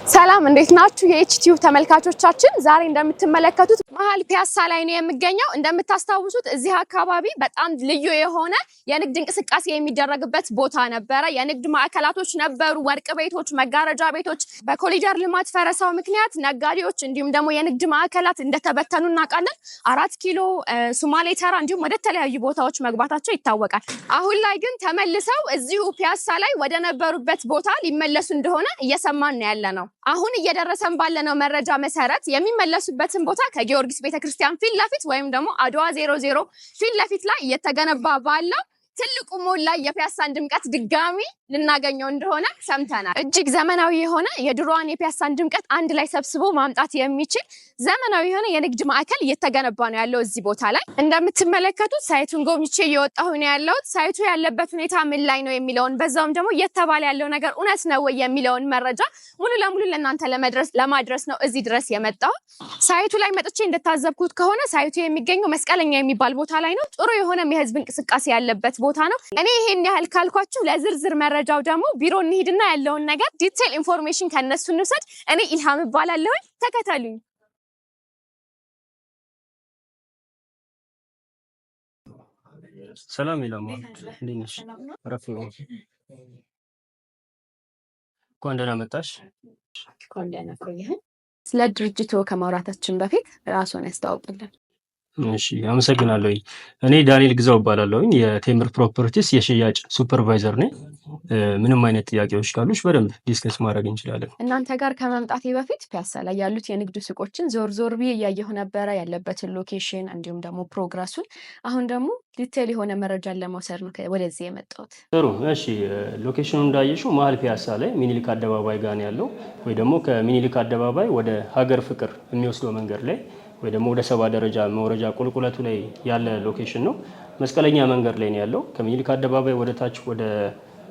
ሰላም እንዴት ናችሁ? የኤችቲዩብ ተመልካቾቻችን ዛሬ እንደምትመለከቱት መሀል ፒያሳ ላይ ነው የሚገኘው። እንደምታስታውሱት እዚህ አካባቢ በጣም ልዩ የሆነ የንግድ እንቅስቃሴ የሚደረግበት ቦታ ነበረ። የንግድ ማዕከላቶች ነበሩ፣ ወርቅ ቤቶች፣ መጋረጃ ቤቶች። በኮሪደር ልማት ፈረሳው ምክንያት ነጋዴዎች እንዲሁም ደግሞ የንግድ ማዕከላት እንደተበተኑ እናውቃለን። 4 ኪሎ፣ ሱማሌ ተራ እንዲሁም ወደ ተለያዩ ቦታዎች መግባታቸው ይታወቃል። አሁን ላይ ግን ተመልሰው እዚሁ ፒያሳ ላይ ወደ ነበሩበት ቦታ ሊመለሱ እንደሆነ እየሰማን ነው ያለ ነው። አሁን እየደረሰን ባለነው መረጃ መሰረት የሚመለሱበትን ቦታ ከጊዮርጊስ ቤተክርስቲያን ፊት ለፊት ወይም ደግሞ አድዋ 00 ፊት ለፊት ላይ እየተገነባ ባለው ትልቁ ሞል ላይ የፒያሳን ድምቀት ድጋሚ ልናገኘው እንደሆነ ሰምተናል። እጅግ ዘመናዊ የሆነ የድሮዋን የፒያሳን ድምቀት አንድ ላይ ሰብስቦ ማምጣት የሚችል ዘመናዊ የሆነ የንግድ ማዕከል እየተገነባ ነው ያለው እዚህ ቦታ ላይ። እንደምትመለከቱት ሳይቱን ጎብኝቼ እየወጣሁ ነው ያለሁት። ሳይቱ ያለበት ሁኔታ ምን ላይ ነው የሚለውን በዛውም ደግሞ እየተባለ ያለው ነገር እውነት ነው ወይ የሚለውን መረጃ ሙሉ ለሙሉ ለእናንተ ለማድረስ ነው እዚህ ድረስ የመጣሁት። ሳይቱ ላይ መጥቼ እንደታዘብኩት ከሆነ ሳይቱ የሚገኘው መስቀለኛ የሚባል ቦታ ላይ ነው። ጥሩ የሆነ የህዝብ እንቅስቃሴ ያለበት ቦታ ነው። እኔ ይሄን ያህል ካልኳችሁ ለዝርዝር መረጃው ደግሞ ቢሮ እንሂድና ያለውን ነገር ዲቴል ኢንፎርሜሽን ከነሱ እንውሰድ። እኔ ኢልሃም እባላለሁ። ተከተሉኝ። ሰላም ኢልሃም፣ እንዴት ነሽ? ረፍ ነው። እንኳን ደህና መጣሽ። እንኳን ደህና ቆየህ። ስለ ድርጅቱ ከማውራታችን በፊት ራስዎን ያስተዋውቁልን። እሺ፣ አመሰግናለሁ። እኔ ዳንኤል ግዛው እባላለሁኝ። የቴምር ፕሮፐርቲስ የሽያጭ ሱፐርቫይዘር ነኝ። ምንም አይነት ጥያቄዎች ካሉሽ በደንብ ዲስከስ ማድረግ እንችላለን። እናንተ ጋር ከመምጣቴ በፊት ፒያሳ ላይ ያሉት የንግድ ሱቆችን ዞር ብዬ እያየሁ ነበረ፣ ያለበትን ሎኬሽን እንዲሁም ደግሞ ፕሮግረሱን። አሁን ደግሞ ዲቴል የሆነ መረጃን ለመውሰድ ነው ወደዚህ የመጣሁት። ጥሩ። እሺ፣ ሎኬሽኑ እንዳየሽው መሀል ፒያሳ ላይ ሚኒሊክ አደባባይ ጋር ነው ያለው፣ ወይ ደግሞ ከሚኒሊክ አደባባይ ወደ ሀገር ፍቅር የሚወስደው መንገድ ላይ ወይ ደግሞ ወደ 7 ደረጃ መውረጃ ቁልቁለቱ ላይ ያለ ሎኬሽን ነው። መስቀለኛ መንገድ ላይ ነው ያለው። ከሚኒሊክ አደባባይ ወደ ታች ወደ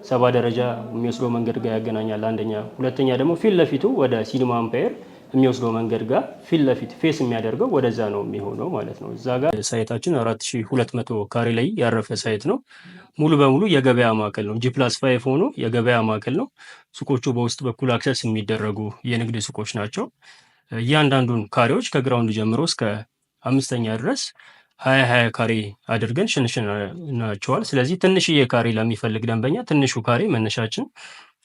7 ደረጃ የሚወስደው መንገድ ጋር ያገናኛል። አንደኛ፣ ሁለተኛ ደግሞ ፊት ለፊቱ ወደ ሲኒማ አምፓየር የሚወስደው መንገድ ጋር ፊት ለፊት ፌስ የሚያደርገው ወደዛ ነው የሚሆነው ማለት ነው። እዛ ጋር ሳይታችን 4200 ካሬ ላይ ያረፈ ሳይት ነው። ሙሉ በሙሉ የገበያ ማዕከል ነው። G+5 ሆኖ የገበያ ማዕከል ነው። ሱቆቹ በውስጥ በኩል አክሰስ የሚደረጉ የንግድ ሱቆች ናቸው። እያንዳንዱን ካሬዎች ከግራውንድ ጀምሮ እስከ 5ኛ ድረስ 20 ካሬ አድርገን ሽንሽናቸዋል። ስለዚህ ትንሽዬ ካሬ ለሚፈልግ ደንበኛ ትንሹ ካሬ መነሻችን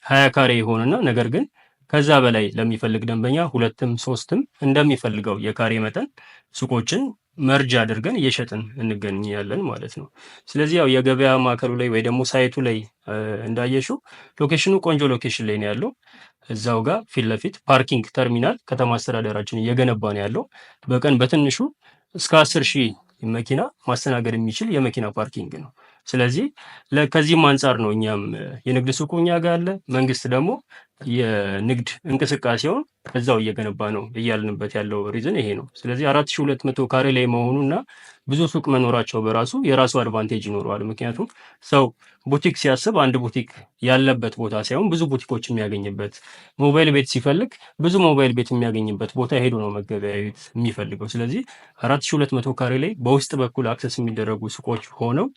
20 ካሬ ይሆንና ነገር ግን ከዛ በላይ ለሚፈልግ ደንበኛ 2ም 3ም እንደሚፈልገው የካሬ መጠን ሱቆችን መርጅ አድርገን እየሸጥን እንገኛለን ማለት ነው። ስለዚህ ያው የገበያ ማዕከሉ ላይ ወይ ደግሞ ሳይቱ ላይ እንዳየሽው ሎኬሽኑ ቆንጆ ሎኬሽን ላይ ነው ያለው። እዛው ጋር ፊት ለፊት ፓርኪንግ ተርሚናል ከተማ አስተዳደራችን እየገነባ ነው ያለው። በቀን በትንሹ እስከ 10,000 መኪና ማስተናገድ የሚችል የመኪና ፓርኪንግ ነው። ስለዚህ ከዚህም አንጻር ነው እኛም የንግድ ሱቁ እኛ ጋር አለ፣ መንግስት ደግሞ የንግድ እንቅስቃሴውን እዛው እየገነባ ነው እያልንበት ያለው ሪዝን ይሄ ነው። ስለዚህ 4200 ካሬ ላይ መሆኑና ብዙ ሱቅ መኖራቸው በራሱ የራሱ አድቫንቴጅ ይኖረዋል። ምክንያቱም ሰው ቡቲክ ሲያስብ አንድ ቡቲክ ያለበት ቦታ ሳይሆን ብዙ ቡቲኮች የሚያገኝበት፣ ሞባይል ቤት ሲፈልግ ብዙ ሞባይል ቤት የሚያገኝበት ቦታ ሄዶ ነው መገበያየት የሚፈልገው። ስለዚህ 4200 ካሬ ላይ በውስጥ በኩል አክሰስ የሚደረጉ ሱቆች ሆነው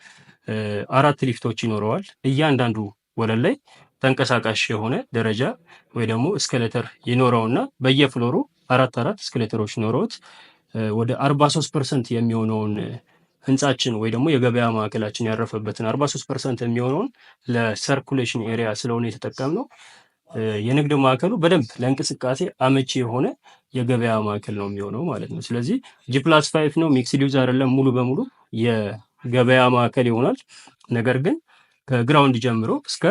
4 ሊፍቶች ይኖረዋል። እያንዳንዱ ወለል ላይ ተንቀሳቃሽ የሆነ ደረጃ ወይ ደግሞ እስኬሌተር ይኖረውና በየፍሎሩ 4 እስኬሌተሮች ኖረውት ወደ 43% የሚሆነውን ህንጻችን ወይ ደግሞ የገበያ ማዕከላችን ያረፈበትን 43% የሚሆነውን ለሰርኩሌሽን ኤሪያ ስለሆነ የተጠቀምነው የንግድ ማዕከሉ በደንብ ለእንቅስቃሴ አመቺ የሆነ የገበያ ማዕከል ነው የሚሆነው ማለት ነው። ስለዚህ G+5 ነው፣ ሚክስድ ዩዝ አይደለም፣ ሙሉ በሙሉ የገበያ ማዕከል ይሆናል። ነገር ግን ከግራውንድ ጀምሮ እስከ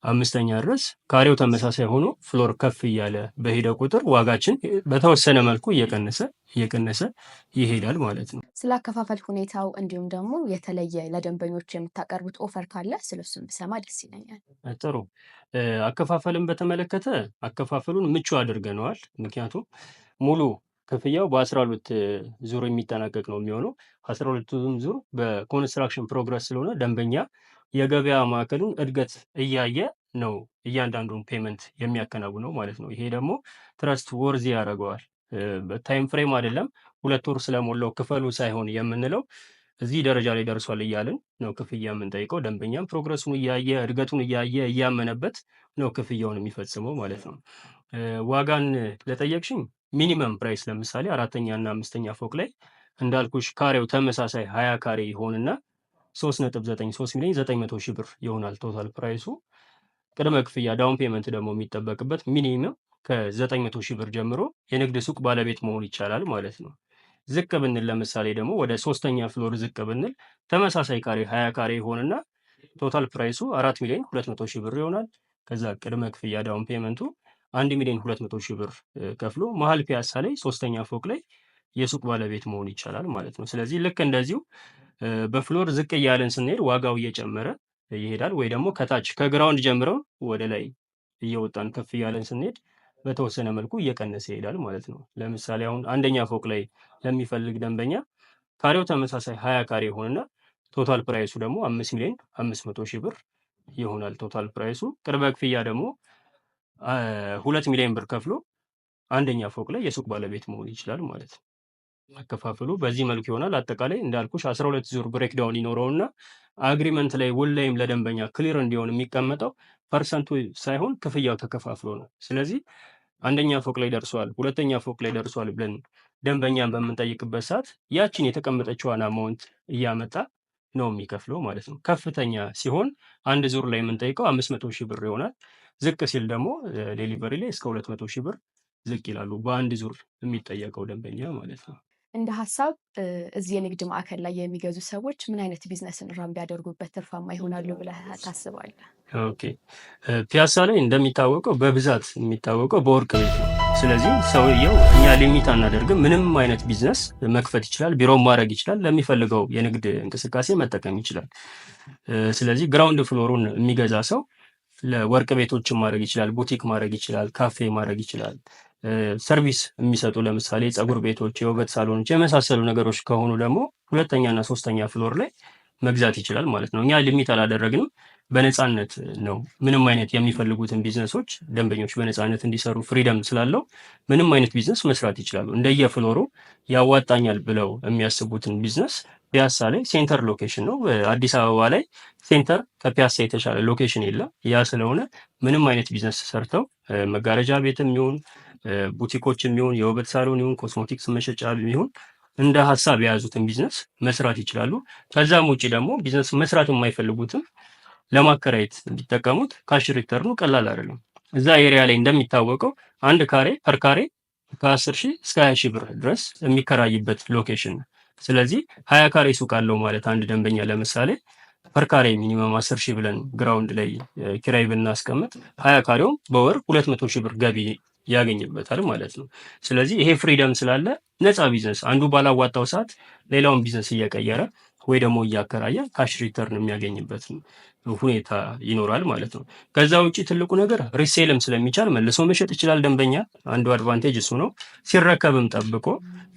5ኛ ድረስ ካሬው ተመሳሳይ ሆኖ ፍሎር ከፍ እያለ በሄደ ቁጥር ዋጋችን በተወሰነ መልኩ እየቀነሰ ይሄዳል ማለት ነው። ስለ አከፋፈል ሁኔታው እንዲሁም ደግሞ የተለየ ለደንበኞች የምታቀርቡት ኦፈር ካለ ስለሱም ብሰማ ደስ ይለኛል። ጥሩ። አከፋፈልን በተመለከተ አከፋፈሉን ምቹ አድርገነዋል። ምክንያቱም ሙሉ ክፍያው በ12 ዙር የሚጠናቀቅ ነው የሚሆነው። 12ቱም ዙር በኮንስትራክሽን ፕሮግረስ ስለሆነ ደንበኛ የገበያ ማዕከሉን እድገት እያየ ነው እያንዳንዱን ፔመንት የሚያከናውነው ማለት ነው። ይሄ ደግሞ ትረስት ወርዚ ያደርገዋል። በታይም ፍሬም አይደለም 2 ወር ስለሞላው ክፈሉ ሳይሆን የምንለው እዚህ ደረጃ ላይ ደርሷል እያልን ነው ክፍያ የምንጠይቀው። ደንበኛም ፕሮግረሱን እያየ እድገቱን እያየ እያመነበት ነው ክፍያውን የሚፈጽመው ማለት ነው። ዋጋን ለጠየቅሽኝ ሚኒመም ፕራይስ ለምሳሌ አራተኛ እና አምስተኛ ፎቅ ላይ እንዳልኩሽ ካሬው ተመሳሳይ 20 ካሬ ይሆንና 3.93 ሚሊዮን 900 ሺህ ብር ይሆናል ቶታል ፕራይሱ። ቅድመ ክፍያ ዳውን ፔመንት ደግሞ የሚጠበቅበት ሚኒመም ከ900 ሺህ ብር ጀምሮ የንግድ ሱቅ ባለቤት መሆን ይቻላል ማለት ነው። ዝቅ ብንል ለምሳሌ ደግሞ ወደ ሶስተኛ ፍሎር ዝቅ ብንል ተመሳሳይ ካሬ 20 ካሬ ይሆንና ቶታል ፕራይሱ 4 ሚሊዮን 200 ሺህ ብር ይሆናል። ከዛ ቅድመ ክፍያ ዳውን ፔመንቱ 1 ሚሊዮን 200 ሺህ ብር ከፍሎ መሀል ፒያሳ ላይ ሶስተኛ ፎቅ ላይ የሱቅ ባለቤት መሆን ይቻላል ማለት ነው። ስለዚህ ልክ እንደዚሁ በፍሎር ዝቅ እያለን ስንሄድ ዋጋው እየጨመረ ይሄዳል። ወይ ደግሞ ከታች ከግራውንድ ጀምረው ወደ ላይ እየወጣን ከፍ እያለን ስንሄድ በተወሰነ መልኩ እየቀነሰ ይሄዳል ማለት ነው። ለምሳሌ አሁን አንደኛ ፎቅ ላይ ለሚፈልግ ደንበኛ ካሬው ተመሳሳይ 20 ካሬ ይሆንና ቶታል ፕራይሱ ደግሞ 5 ሚሊዮን 500 ሺህ ብር ይሆናል ቶታል ፕራይሱ። ቅድመ ክፍያ ደግሞ 2 ሚሊዮን ብር ከፍሎ አንደኛ ፎቅ ላይ የሱቅ ባለቤት መሆን ይችላል ማለት ነው። አከፋፈሉ በዚህ መልኩ ይሆናል። አጠቃላይ እንዳልኩሽ 12 ዙር ብሬክዳውን ይኖረውና አግሪመንት ላይ ውል ላይም ለደንበኛ ክሊር እንዲሆን የሚቀመጠው ፐርሰንቱ ሳይሆን ክፍያው ተከፋፍሎ ነው። ስለዚህ አንደኛ ፎቅ ላይ ደርሷል፣ ሁለተኛ ፎቅ ላይ ደርሷል ብለን ደንበኛን በምንጠይቅበት ሰዓት ያችን የተቀመጠችዋን አማውንት እያመጣ ነው የሚከፍለው ማለት ነው። ከፍተኛ ሲሆን አንድ ዙር ላይ የምንጠይቀው 500 ሺህ ብር ይሆናል። ዝቅ ሲል ደግሞ ዴሊቨሪ ላይ እስከ 200 ሺህ ብር ዝቅ ይላሉ። በአንድ ዙር የሚጠየቀው ደንበኛ ማለት ነው። እንደ ሀሳብ እዚህ የንግድ ማዕከል ላይ የሚገዙ ሰዎች ምን አይነት ቢዝነስን ራን ቢያደርጉበት ትርፋማ ይሆናሉ ብለህ ታስባለህ? ኦኬ ፒያሳ ላይ እንደሚታወቀው በብዛት የሚታወቀው በወርቅ ቤት ነው። ስለዚህ ሰውየው እኛ ሊሚት አናደርግም። ምንም አይነት ቢዝነስ መክፈት ይችላል፣ ቢሮም ማድረግ ይችላል፣ ለሚፈልገው የንግድ እንቅስቃሴ መጠቀም ይችላል። ስለዚህ ግራውንድ ፍሎሩን የሚገዛ ሰው ለወርቅ ቤቶችን ማድረግ ይችላል፣ ቡቲክ ማድረግ ይችላል፣ ካፌ ማድረግ ይችላል። ሰርቪስ የሚሰጡ ለምሳሌ ፀጉር ቤቶች፣ የውበት ሳሎኖች የመሳሰሉ ነገሮች ከሆኑ ደግሞ ሁለተኛና ሶስተኛ ፍሎር ላይ መግዛት ይችላል ማለት ነው። እኛ ሊሚት አላደረግንም፣ በነፃነት ነው። ምንም አይነት የሚፈልጉትን ቢዝነሶች ደንበኞች በነፃነት እንዲሰሩ ፍሪደም ስላለው ምንም አይነት ቢዝነስ መስራት ይችላሉ። እንደየፍሎሩ ያዋጣኛል ብለው የሚያስቡትን ቢዝነስ ፒያሳ ላይ ሴንተር ሎኬሽን ነው። አዲስ አበባ ላይ ሴንተር ከፒያሳ የተሻለ ሎኬሽን የለም። ያ ስለሆነ ምንም አይነት ቢዝነስ ሰርተው መጋረጃ ቤትም ይሁን ቡቲኮች የሚሆን የውበት ሳሎን ይሁን ኮስሞቲክስ መሸጫ ይሁን እንደ ሀሳብ የያዙትን ቢዝነስ መስራት ይችላሉ። ከዛም ውጭ ደግሞ ቢዝነስ መስራት የማይፈልጉትም ለማከራየት እንዲጠቀሙት ካሽ ሪተርኑ ቀላል አይደለም። እዛ ኤሪያ ላይ እንደሚታወቀው አንድ ካሬ ፐር ካሬ ከ10 ሺህ እስከ 20 ሺህ ብር ድረስ የሚከራይበት ሎኬሽን ነው። ስለዚህ 20 ካሬ ሱቅ አለው ማለት አንድ ደንበኛ ለምሳሌ ፐር ካሬ ሚኒመም 10 ሺህ ብለን ግራውንድ ላይ ኪራይ ብናስቀምጥ 20 ካሬውም በወር 200 ሺህ ብር ገቢ ያገኝበታል ማለት ነው። ስለዚህ ይሄ ፍሪደም ስላለ ነፃ ቢዝነስ አንዱ ባላዋጣው ሰዓት ሌላውን ቢዝነስ እየቀየረ ወይ ደግሞ እያከራየ ካሽ ሪተርን የሚያገኝበት ሁኔታ ይኖራል ማለት ነው። ከዛ ውጭ ትልቁ ነገር ሪሴልም ስለሚቻል መልሶ መሸጥ ይችላል ደንበኛ። አንዱ አድቫንቴጅ እሱ ነው። ሲረከብም ጠብቆ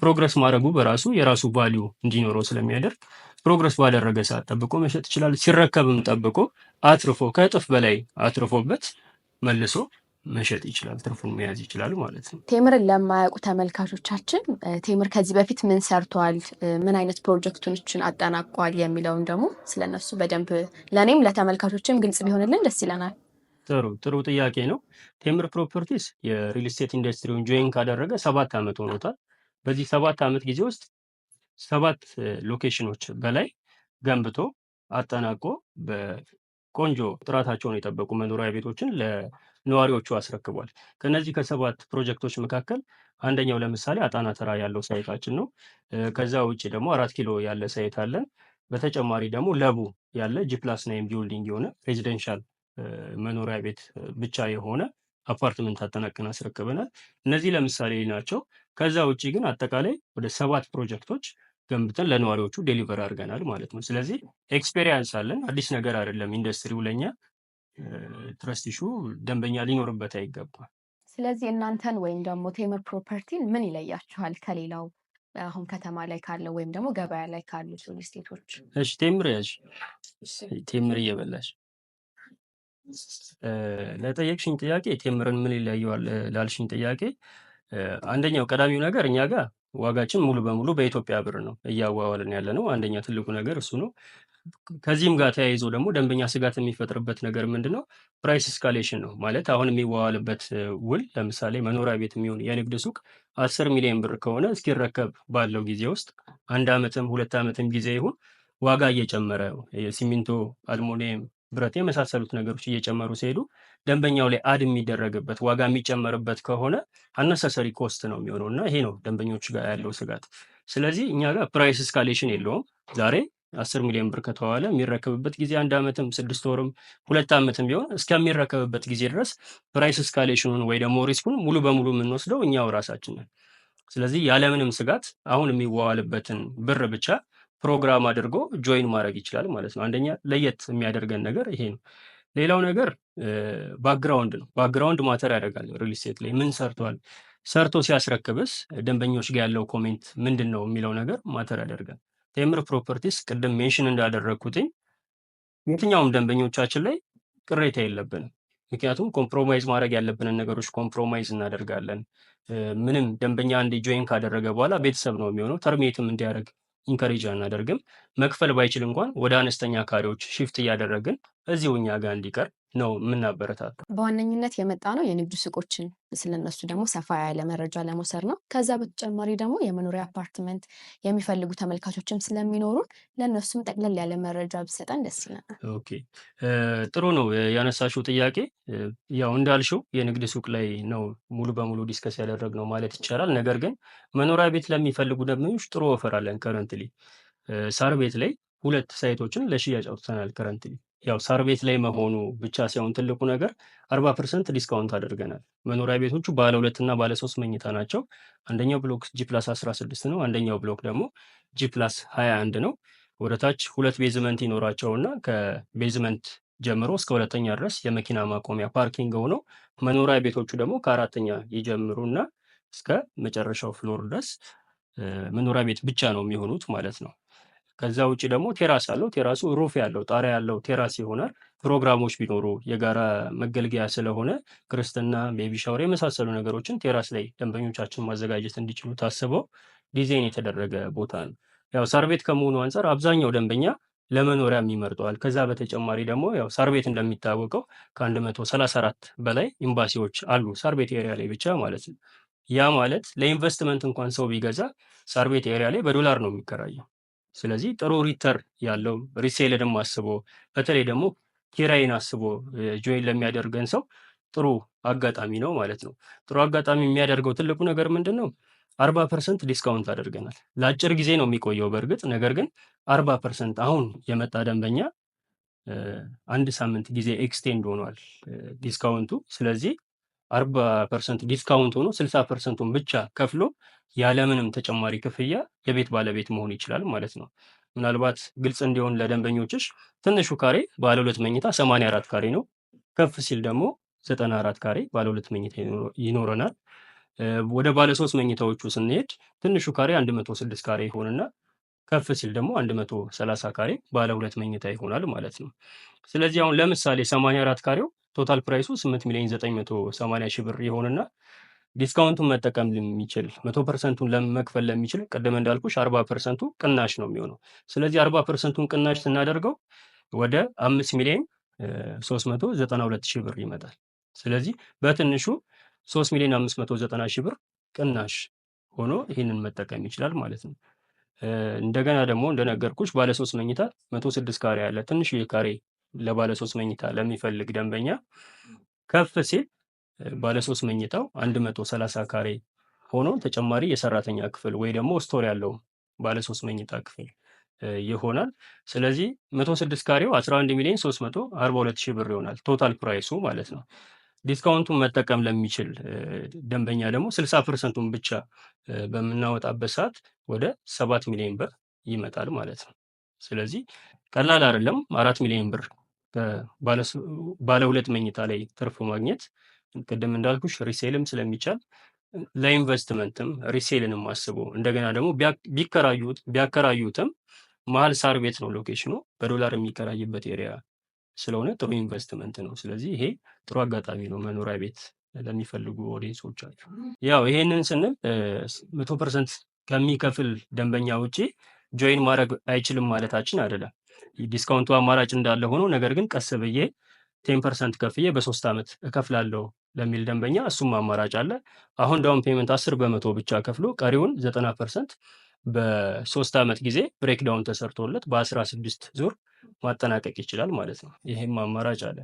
ፕሮግረስ ማድረጉ በራሱ የራሱ ቫሊዩ እንዲኖረው ስለሚያደርግ ፕሮግረስ ባደረገ ሰዓት ጠብቆ መሸጥ ይችላል። ሲረከብም ጠብቆ አትርፎ ከእጥፍ በላይ አትርፎበት መልሶ መሸጥ ይችላል፣ ትርፉን መያዝ ይችላል ማለት ነው። ቴምርን ለማያውቁ ተመልካቾቻችን ቴምር ከዚህ በፊት ምን ሰርቷል፣ ምን አይነት ፕሮጀክቶችን አጠናቋል የሚለውን ደግሞ ስለነሱ በደንብ ለእኔም ለተመልካቾችም ግልጽ ቢሆንልን ደስ ይለናል። ጥሩ ጥያቄ ነው። ቴምር ፕሮፐርቲስ የሪል ስቴት ኢንዱስትሪውን ጆይን ካደረገ 7 ዓመት ሆኖታል። በዚህ 7 ዓመት ጊዜ ውስጥ 7 ሎኬሽኖች በላይ ገንብቶ አጠናቆ በቆንጆ ጥራታቸውን የጠበቁ መኖሪያ ቤቶችን ነዋሪዎቹ አስረክቧል። ከነዚህ ከ7 ፕሮጀክቶች መካከል አንደኛው ለምሳሌ አጣና ተራ ያለው ሳይታችን ነው። ከዛ ውጭ ደግሞ 4 ኪሎ ያለ ሳይት አለን። በተጨማሪ ደግሞ ለቡ ያለ ጂ+9 ቢልዲንግ የሆነ ሬዚደንሻል መኖሪያ ቤት ብቻ የሆነ አፓርትመንት አጠናቅን አስረክበናል። እነዚህ ለምሳሌ ናቸው። ከዛ ውጭ ግን አጠቃላይ ወደ 7 ፕሮጀክቶች ገንብተን ለነዋሪዎቹ ዴሊቨር አድርገናል ማለት ነው። ስለዚህ ኤክስፔሪንስ አለን። አዲስ ነገር አይደለም ኢንዱስትሪው ለኛ ትረስት ኢሹ ደንበኛ ሊኖርበት አይገባም። ስለዚህ እናንተን ወይም ደግሞ ቴምር ፕሮፐርቲን ምን ይለያችኋል ከሌላው አሁን ከተማ ላይ ካለው ወይም ደግሞ ገበያ ላይ ካሉ ሪል ስቴቶች? እሺ ቴምር ያዥ ቴምር እየበላሽ ለጠየቅሽኝ ጥያቄ ቴምርን ምን ይለየዋል ላልሽኝ ጥያቄ አንደኛው ቀዳሚው ነገር እኛ ጋር ዋጋችን ሙሉ በሙሉ በኢትዮጵያ ብር ነው እያዋዋልን ያለ ነው። አንደኛ ትልቁ ነገር እሱ ነው። ከዚህም ጋር ተያይዞ ደግሞ ደንበኛ ስጋት የሚፈጥርበት ነገር ምንድነው? ፕራይስ እስካሌሽን ነው። ማለት አሁን የሚዋዋልበት ውል ለምሳሌ መኖሪያ ቤት የሚሆን የንግድ ሱቅ 10 ሚሊዮን ብር ከሆነ እስኪረከብ ባለው ጊዜ ውስጥ 1 ዓመትም 2 ዓመትም ጊዜ ይሁን ዋጋ እየጨመረ የሲሚንቶ፣ አልሙኒየም፣ ብረት የመሳሰሉት ነገሮች እየጨመሩ ሲሄዱ ደንበኛው ላይ አድ የሚደረግበት ዋጋ የሚጨመርበት ከሆነ አነሰሰሪ ኮስት ነው የሚሆነው እና ይሄ ነው ደንበኞች ጋር ያለው ስጋት። ስለዚህ እኛ ጋር ፕራይስ እስካሌሽን የለውም። ዛሬ 10 ሚሊዮን ብር ከተዋለ የሚረከብበት ጊዜ 1 ዓመትም 6 ወርም 2 ዓመትም ቢሆን እስከሚረከብበት ጊዜ ድረስ ፕራይስ እስካሌሽኑን ወይ ደግሞ ሪስኩን ሙሉ በሙሉ የምንወስደው እኛው ራሳችን ነን። ስለዚህ ያለምንም ስጋት አሁን የሚዋዋልበትን ብር ብቻ ፕሮግራም አድርጎ ጆይን ማድረግ ይችላል ማለት ነው። አንደኛ ለየት የሚያደርገን ነገር ይሄ ነው። ሌላው ነገር ባክግራውንድ ነው። ባክግራውንድ ማተር ያደርጋል። ሪል ስቴት ላይ ምን ሰርቷል፣ ሰርቶ ሲያስረክብስ ደንበኞች ጋር ያለው ኮሜንት ምንድን ነው የሚለው ነገር ማተር ያደርጋል። ቴምር ፕሮፐርቲስ ቅድም ሜንሽን እንዳደረግኩትኝ የትኛውም ደንበኞቻችን ላይ ቅሬታ የለብንም። ምክንያቱም ኮምፕሮማይዝ ማድረግ ያለብንን ነገሮች ኮምፕሮማይዝ እናደርጋለን። ምንም ደንበኛ አንድ ጆይን ካደረገ በኋላ ቤተሰብ ነው የሚሆነው። ተርሜትም እንዲያደርግ ኢንከሬጅ አናደርግም። መክፈል ባይችል እንኳን ወደ አነስተኛ ካሬዎች ሽፍት እያደረግን እዚሁ እኛ ጋር እንዲቀር ነው የምናበረታታው። በዋነኝነት የመጣ ነው የንግድ ሱቆችን ስለነሱ ደግሞ ሰፋ ያለ መረጃ ለመውሰድ ነው። ከዛ በተጨማሪ ደግሞ የመኖሪያ አፓርትመንት የሚፈልጉ ተመልካቾችም ስለሚኖሩን ለእነሱም ጠቅለል ያለ መረጃ ብሰጠን ደስ ይለናል። ኦኬ ጥሩ ነው ያነሳሽው ጥያቄ። ያው እንዳልሽው የንግድ ሱቅ ላይ ነው ሙሉ በሙሉ ዲስከስ ያደረግነው ማለት ይቻላል። ነገር ግን መኖሪያ ቤት ለሚፈልጉ ደንበኞች ጥሩ ኦፈር አለን። ከረንትሊ ሳር ቤት ላይ 2 ሳይቶችን ለሽያጭ አውጥተናል። ከረንትሊ ያው ሳር ቤት ላይ መሆኑ ብቻ ሳይሆን ትልቁ ነገር 40% ዲስካውንት አድርገናል። መኖሪያ ቤቶቹ ባለ 2 እና ባለ 3 መኝታ ናቸው። አንደኛው ብሎክ G+16 ነው። አንደኛው ብሎክ ደግሞ G+21 ነው። ወደ ታች 2 ቤዝመንት ይኖራቸውና ከቤዝመንት ጀምሮ እስከ 2ኛ ድረስ የመኪና ማቆሚያ ፓርኪንግ ሆነው መኖሪያ ቤቶቹ ደግሞ ከ4ኛ ይጀምሩና እስከ መጨረሻው ፍሎር ድረስ መኖሪያ ቤት ብቻ ነው የሚሆኑት ማለት ነው። ከዛ ውጭ ደግሞ ቴራስ አለው። ቴራሱ ሩፍ ያለው ጣሪያ ያለው ቴራስ ይሆናል። ፕሮግራሞች ቢኖሩ የጋራ መገልገያ ስለሆነ ክርስትና፣ ቤቢ ሻወር የመሳሰሉ ነገሮችን ቴራስ ላይ ደንበኞቻችን ማዘጋጀት እንዲችሉ ታስበው ዲዛይን የተደረገ ቦታ ነው። ያው ሳር ቤት ከመሆኑ አንጻር አብዛኛው ደንበኛ ለመኖሪያም ይመርጠዋል። ከዛ በተጨማሪ ደግሞ ያው ሳር ቤት እንደሚታወቀው ከ134 በላይ ኤምባሲዎች አሉ ሳር ቤት ኤሪያ ላይ ብቻ ማለት ነው። ያ ማለት ለኢንቨስትመንት እንኳን ሰው ቢገዛ ሳር ቤት ኤሪያ ላይ በዶላር ነው የሚከራየው። ስለዚህ ጥሩ ሪተር ያለው ሪሴልንም አስቦ በተለይ ደግሞ ኪራይን አስቦ ጆይን ለሚያደርገን ሰው ጥሩ አጋጣሚ ነው ማለት ነው። ጥሩ አጋጣሚ የሚያደርገው ትልቁ ነገር ምንድን ነው? 40% ዲስካውንት አድርገናል። ለአጭር ጊዜ ነው የሚቆየው በእርግጥ ነገር ግን 40% አሁን የመጣ ደንበኛ 1 ሳምንት ጊዜ ኤክስቴንድ ሆኗል ዲስካውንቱ። ስለዚህ 40% ዲስካውንት ሆኖ 60%ን ብቻ ከፍሎ ያለምንም ተጨማሪ ክፍያ የቤት ባለቤት መሆን ይችላል ማለት ነው። ምናልባት ግልጽ እንዲሆን ለደንበኞችሽ ትንሹ ካሬ ባለ 2 መኝታ 84 ካሬ ነው። ከፍ ሲል ደግሞ 94 ካሬ ባለ 2 መኝታ ይኖረናል። ወደ ባለ 3 መኝታዎቹ ስንሄድ ትንሹ ካሬ 106 ካሬ ይሆንና ከፍ ሲል ደግሞ 130 ካሬ ባለ 2 መኝታ ይሆናል ማለት ነው። ስለዚህ አሁን ለምሳሌ 84 ካሬው ቶታል ፕራይሱ 8,980,000 ብር ይሆንና ዲስካውንቱን መጠቀም ለሚችል 100%ቱን ለመክፈል ለሚችል ቅድም እንዳልኩሽ 40%ቱ ቅናሽ ነው የሚሆነው። ስለዚህ 40%ቱን ቅናሽ ስናደርገው ወደ 5,392,000 ብር ይመጣል። ስለዚህ በትንሹ 3,590,000 ብር ቅናሽ ሆኖ ይህንን መጠቀም ይችላል ማለት ነው። እንደገና ደግሞ እንደነገርኩሽ ባለ 3 መኝታ 106 ካሬ ያለ ትንሽ ካሬ ለባለ 3 መኝታ ለሚፈልግ ደንበኛ ከፍ ሲል ባለ 3 መኝታው 130 ካሬ ሆኖ ተጨማሪ የሰራተኛ ክፍል ወይ ደግሞ ስቶር ያለው ባለ 3 መኝታ ክፍል ይሆናል። ስለዚህ 106 ካሬው 11,342,000 ብር ይሆናል ቶታል ፕራይሱ ማለት ነው። ዲስካውንቱን መጠቀም ለሚችል ደንበኛ ደግሞ 60%ቱን ብቻ በምናወጣበት ሰዓት ወደ 7 ሚሊዮን ብር ይመጣል ማለት ነው። ስለዚህ ቀላል አይደለም። 4 ሚሊዮን ብር ባለ 2 መኝታ ላይ ትርፍ ማግኘት ቅድም እንዳልኩሽ ሪሴልም ስለሚቻል ለኢንቨስትመንትም ሪሴልንም አስቦ እንደገና ደግሞ ቢያከራዩትም መሀል ሳር ቤት ነው ሎኬሽኑ፣ በዶላር የሚከራይበት ኤሪያ ስለሆነ ጥሩ ኢንቨስትመንት ነው። ስለዚህ ይሄ ጥሩ አጋጣሚ ነው መኖሪያ ቤት ለሚፈልጉ ኦዲየንሶቻችሁ። ያው ይሄንን ስንል 100% ከሚከፍል ደንበኛ ውጪ ጆይን ማድረግ አይችልም ማለታችን አይደለም። ዲስካውንቱ አማራጭ እንዳለ ሆኖ ነገር ግን ቀስ ብዬ 10% ከፍዬ በ3 ዓመት እከፍላለሁ ለሚል ደንበኛ እሱም አማራጭ አለ። አሁን ዳውን ፔመንት 10% ብቻ ከፍሎ ቀሪውን 90% በ3 ዓመት ጊዜ ብሬክዳውን ተሰርቶለት በ16 ዙር ማጠናቀቅ ይችላል ማለት ነው። ይሄም አማራጭ አለ።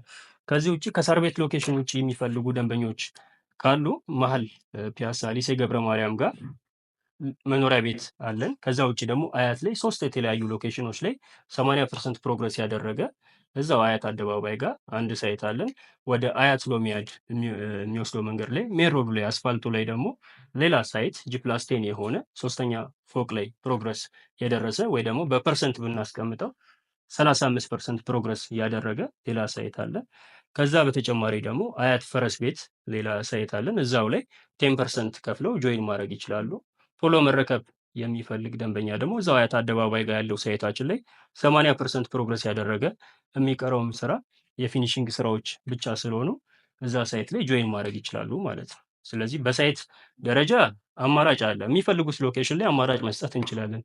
ከዚህ ውጭ ከሳር ቤት ሎኬሽን ውጭ የሚፈልጉ ደንበኞች ካሉ መሀል ፒያሳ ሊሴ ገብረ ማርያም ጋር መኖሪያ ቤት አለን። ከዛ ውጭ ደግሞ አያት ላይ 3 የተለያዩ ሎኬሽኖች ላይ 80% ፕሮግረስ ያደረገ እዛው አያት አደባባይ ጋር አንድ ሳይት አለን። ወደ አያት ሎሚያድ የሚወስደው መንገድ ላይ ሜን ሮዱ ላይ አስፋልቱ ላይ ደግሞ ሌላ ሳይት ጂፕላስቴን የሆነ 3ኛ ፎቅ ላይ ፕሮግረስ የደረሰ ወይ ደግሞ በፐርሰንት ብናስቀምጠው 35% ፕሮግረስ ያደረገ ሌላ ሳይት አለ። ከዛ በተጨማሪ ደግሞ አያት ፈረስ ቤት ሌላ ሳይት አለን። እዛው ላይ 10% ከፍለው ጆይን ማድረግ ይችላሉ። ቶሎ መረከብ የሚፈልግ ደንበኛ ደግሞ እዛው አያት አደባባይ ጋር ያለው ሳይታችን ላይ 80% ፕሮግረስ ያደረገ የሚቀረውም ስራ የፊኒሽንግ ስራዎች ብቻ ስለሆኑ እዛ ሳይት ላይ ጆይን ማድረግ ይችላሉ ማለት ነው። ስለዚህ በሳይት ደረጃ አማራጭ አለ። የሚፈልጉት ሎኬሽን ላይ አማራጭ መስጠት እንችላለን።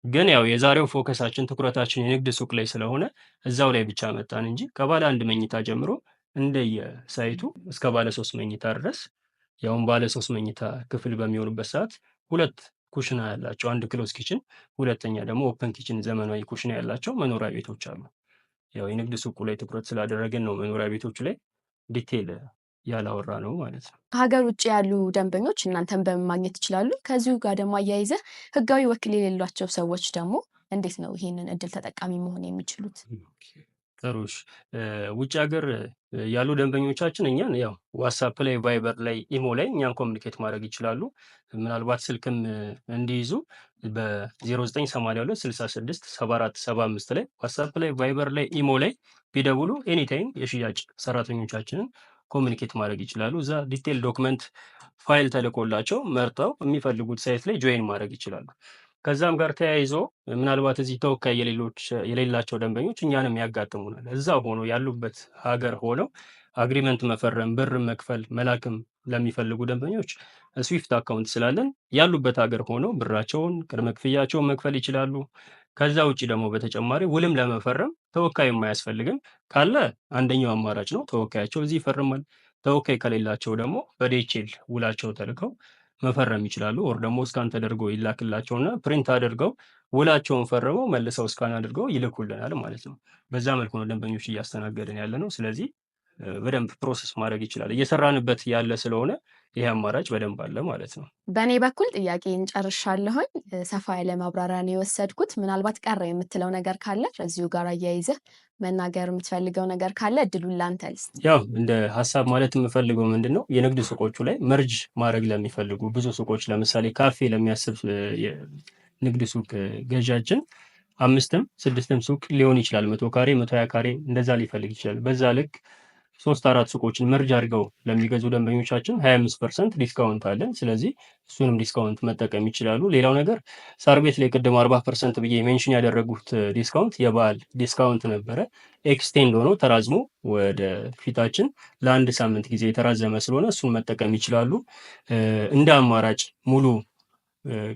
ግን ያው የዛሬው ፎከሳችን ትኩረታችን የንግድ ሱቅ ላይ ስለሆነ እዛው ላይ ብቻ መጣን እንጂ ከባለ 1 መኝታ ጀምሮ እንደየ ሳይቱ እስከ ባለ 3 መኝታ ድረስ ያውም ባለ 3 መኝታ ክፍል በሚሆኑበት ሰዓት 2 ኩሽና ያላቸው 1 ክሎዝ ኪችን፣ ሁለተኛ ደግሞ ኦፕን ኪችን ዘመናዊ ኩሽና ያላቸው መኖሪያ ቤቶች አሉ። ያው የንግድ ሱቁ ላይ ትኩረት ስላደረግን ነው መኖሪያ ቤቶቹ ላይ ዲቴል ያላወራ ነው ማለት ነው። ከሀገር ውጭ ያሉ ደንበኞች እናንተን በምን ማግኘት ይችላሉ? ከዚሁ ጋር ደግሞ አያይዘህ ህጋዊ ወኪል የሌሏቸው ሰዎች ደግሞ እንዴት ነው ይሄንን እድል ተጠቃሚ መሆን የሚችሉት? ጥሩሽ ውጭ ሀገር ያሉ ደንበኞቻችን እኛን ያው ዋትሳፕ ላይ፣ ቫይበር ላይ፣ ኢሞ ላይ እኛን ኮሚኒኬት ማድረግ ይችላሉ። ምናልባት ስልክም እንዲይዙ በ0982 66 74 75 ላይ ዋትሳፕ ላይ፣ ቫይበር ላይ፣ ኢሞ ላይ ቢደውሉ ኤኒታይም የሽያጭ ሰራተኞቻችንን ኮሚኒኬት ማድረግ ይችላሉ። እዛ ዲቴል ዶክመንት ፋይል ተልኮላቸው መርጠው የሚፈልጉት ሳይት ላይ ጆይን ማድረግ ይችላሉ። ከዛም ጋር ተያይዞ ምናልባት እዚህ ተወካይ የሌላቸው ደንበኞች እኛንም ያጋጥሙናል። እዛ ሆኖ ያሉበት ሀገር ሆነው አግሪመንት መፈረም፣ ብር መክፈል፣ መላክም ለሚፈልጉ ደንበኞች ስዊፍት አካውንት ስላለን ያሉበት ሀገር ሆነው ብራቸውን ቅድመ ክፍያቸውን መክፈል ይችላሉ። ከዛ ውጭ ደግሞ በተጨማሪ ውልም ለመፈረም ተወካይ የማያስፈልግም ካለ አንደኛው አማራጭ ነው። ተወካያቸው እዚህ ይፈርማል። ተወካይ ከሌላቸው ደግሞ በዲኤችኤል ውላቸው ተልከው መፈረም ይችላሉ። ወር ደግሞ ስካን ተደርጎ ይላክላቸውና ፕሪንት አድርገው ውላቸውን ፈርመው መልሰው ስካን አድርገው ይልኩልናል ማለት ነው። በዛ መልኩ ነው ደንበኞች እያስተናገድን ያለ ነው። ስለዚህ በደንብ ፕሮሰስ ማድረግ ይችላል። እየሰራንበት ያለ ስለሆነ ይሄ አማራጭ በደንብ አለ ማለት ነው። በእኔ በኩል ጥያቄን ጨርሻለሁኝ። ሰፋ ያለ ማብራሪያ ነው የወሰድኩት። ምናልባት ቀረ የምትለው ነገር ካለ ከዚሁ ጋር አያይዘህ መናገር የምትፈልገው ነገር ካለ እድሉን ላንተ ልስጥ። ያው እንደ ሀሳብ ማለት የምፈልገው ምንድን ነው የንግድ ሱቆቹ ላይ መርጅ ማድረግ ለሚፈልጉ ብዙ ሱቆች ለምሳሌ ካፌ ለሚያስብ ንግድ ሱቅ ገዣችን 5ም 6ም ሱቅ ሊሆን ይችላል። 100 ካሬ 120 ካሬ እንደዛ ሊፈልግ ይችላል። በዛ ልክ 3-4 ሱቆችን መርጅ አድርገው ለሚገዙ ደንበኞቻችን 25% ዲስካውንት አለን። ስለዚህ እሱንም ዲስካውንት መጠቀም ይችላሉ። ሌላው ነገር ሳር ቤት ላይ ቅድም 40% ብዬ ሜንሽን ያደረጉት ዲስካውንት የበዓል ዲስካውንት ነበረ። ኤክስቴንድ ሆኖ ተራዝሞ ወደ ፊታችን ለ1 ሳምንት ጊዜ የተራዘመ ስለሆነ እሱን መጠቀም ይችላሉ። እንደ አማራጭ ሙሉ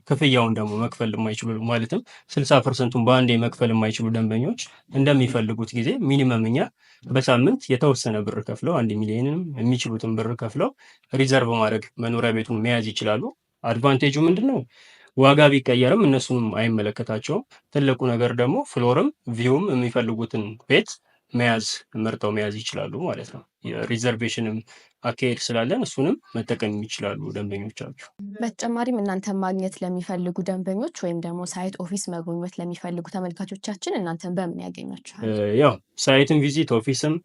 ክፍያውን ደግሞ መክፈል የማይችሉ ማለትም 60%ን በአንዴ መክፈል የማይችሉ ደንበኞች እንደሚፈልጉት ጊዜ ሚኒመም እኛ በሳምንት የተወሰነ ብር ከፍለው 1 ሚሊዮንም የሚችሉትን ብር ከፍለው ሪዘርቭ ማድረግ መኖሪያ ቤቱን መያዝ ይችላሉ። አድቫንቴጁ ምንድን ነው? ዋጋ ቢቀየርም እነሱንም አይመለከታቸውም። ትልቁ ነገር ደግሞ ፍሎርም ቪውም የሚፈልጉትን ቤት መርጠው መያዝ ይችላሉ ማለት ነው። የሪዘርቬሽንም አካሄድ ስላለን እሱንም መጠቀም ይችላሉ ደንበኞቻችሁ። በተጨማሪም እናንተን ማግኘት ለሚፈልጉ ደንበኞች ወይም ደግሞ ሳይት ኦፊስ መጎብኘት ለሚፈልጉ ተመልካቾቻችን እናንተን በምን ያገኛችኋል? ያው ሳይትን ቪዚት ኦፊስም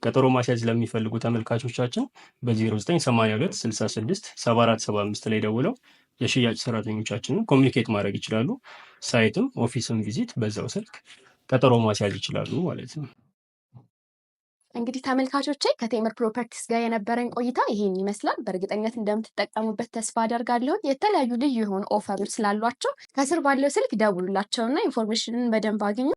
ቀጠሮ ማስያዝ ለሚፈልጉ ተመልካቾቻችን በ0982 66 74 75 ላይ ደውለው የሽያጭ ሰራተኞቻችንን ኮሚኒኬት ማድረግ ይችላሉ። ሳይትም ኦፊስም ቪዚት በዛው ስልክ ቀጠሮ ማስያዝ ይችላሉ ማለት ነው። እንግዲህ ተመልካቾቼ ከቴምር ፕሮፐርቲስ ጋር የነበረን ቆይታ ይሄን ይመስላል። በእርግጠኝነት እንደምትጠቀሙበት ተስፋ አደርጋለሁ። የተለያዩ ልዩ የሆኑ ኦፈሮች ስላሏቸው ከስር ባለው ስልክ ደውሉላቸውና ኢንፎርሜሽንን በደንብ አግኙ።